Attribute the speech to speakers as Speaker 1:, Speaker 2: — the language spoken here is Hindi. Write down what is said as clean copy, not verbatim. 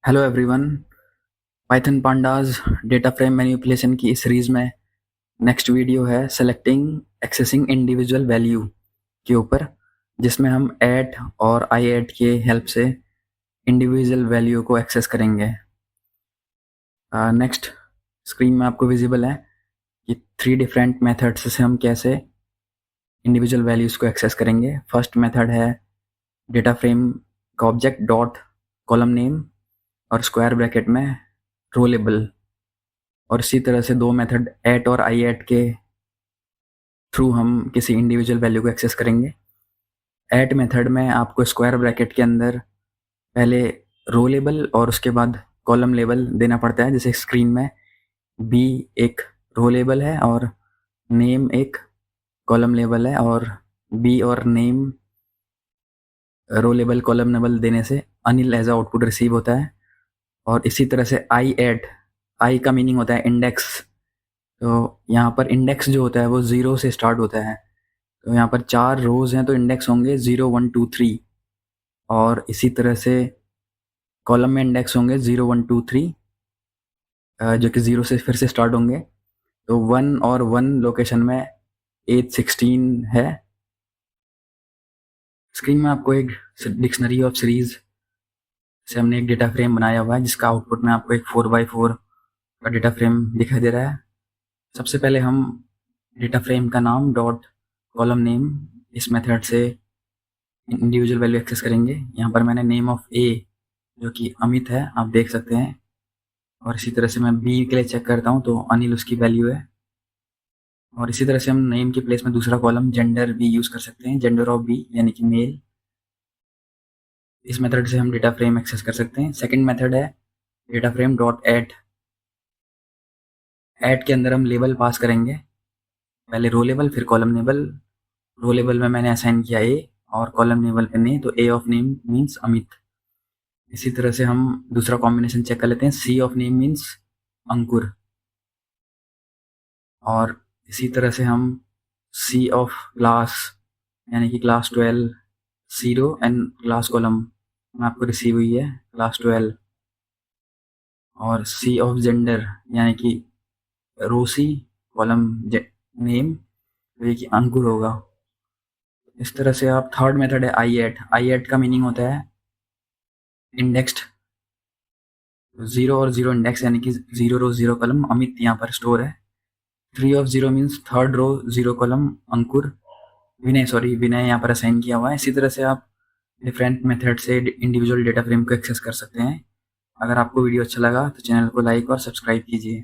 Speaker 1: Hello everyone. Python pandas data frame manipulation की इस सीरीज में नेक्स्ट वीडियो है सेलेक्टिंग एक्सेसिंग इंडिविजुअल वैल्यू के ऊपर, जिसमें हम ऐट और आई ऐट के हेल्प से इंडिविजुअल वैल्यू को एक्सेस करेंगे। नेक्स्ट स्क्रीन में आपको विजिबल है कि 3 डिफरेंट मेथड्स से हम कैसे इंडिविजुअल वैल्यूज़ को एक्सेस करेंगे। फर्स्ट मेथड है डेटा फ्रेम का ऑब्जेक्ट डॉट कॉलम नेम और स्क्वायर ब्रैकेट में रो लेबल, और इसी तरह से 2 मेथड ऐट और आई ऐट के थ्रू हम किसी इंडिविजुअल वैल्यू को एक्सेस करेंगे। ऐट मेथड में आपको स्क्वायर ब्रैकेट के अंदर पहले रो लेबल और उसके बाद कॉलम लेबल देना पड़ता है। जैसे स्क्रीन में बी एक रो लेबल है और नेम एक कॉलम लेबल है, और बी और name row label column label देने से अनिल एज आउटपुट रिसीव होता है। और इसी तरह से आई ऐट, आई का मीनिंग होता है इंडेक्स, तो यहाँ पर इंडेक्स जो होता है वो 0 से स्टार्ट होता है। तो यहाँ पर 4 रोज हैं तो इंडेक्स होंगे 0 1 2 3, और इसी तरह से कॉलम में इंडेक्स होंगे 0 1 2 3, जो कि 0 से फिर से स्टार्ट होंगे। तो 1 और 1 लोकेशन में 8 16 है। स्क्रीन में आपको एक डिक्शनरी ऑफ सीरीज से हमने एक डेटा फ्रेम बनाया हुआ है, जिसका आउटपुट में आपको एक 4x4 का डेटा फ्रेम दिखाई दे रहा है। सबसे पहले हम डेटा फ्रेम का नाम डॉट कॉलम नेम इस मेथड से इंडिविजुअल वैल्यू एक्सेस करेंगे। यहाँ पर मैंने नेम ऑफ ए जो कि अमित है, आप देख सकते हैं, और इसी तरह से मैं बी के लिए चेक करता हूँ तो अनिल उसकी वैल्यू है। और इसी तरह से हम नेम के प्लेस में दूसरा कॉलम जेंडर भी यूज़ कर सकते हैं, जेंडर ऑफ बी यानी कि मेल। इस मेथड से हम डेटा फ्रेम एक्सेस कर सकते हैं। सेकंड मेथड है data frame dot at. At के अंदर हम लेबल पास करेंगे, पहले रो लेबल फिर कॉलम लेबल। रो लेबल में मैंने असाइन किया ए और कॉलम लेबल पे नेम, तो ए ऑफ नेम मीन्स अमित। इसी तरह से हम दूसरा कॉम्बिनेशन चेक कर लेते हैं, सी ऑफ नेम मीन्स अंकुर। और इसी तरह से हम सी ऑफ क्लास यानी कि क्लास 12 0 एंड क्लास कॉलम में आपको रिसीव हुई है क्लास 12, और सी ऑफ जेंडर यानी कि रोसी कॉलम नेम, तो ये कि अंकुर होगा। इस तरह से आप थर्ड मेथड है आई ऐट। आई ऐट का मीनिंग होता है इंडेक्स्ड, 0 और 0 इंडेक्स यानी कि 0 रो 0 कॉलम अमित यहाँ पर स्टोर है। 3 of 0 means third row 0 column Ankur, Vinay यहाँ पर असाइन किया हुआ है। इसी तरह से आप डिफरेंट मेथड से इंडिविजुअल डेटा फ्रेम को एक्सेस कर सकते हैं। अगर आपको वीडियो अच्छा लगा तो चैनल को लाइक और सब्सक्राइब कीजिए।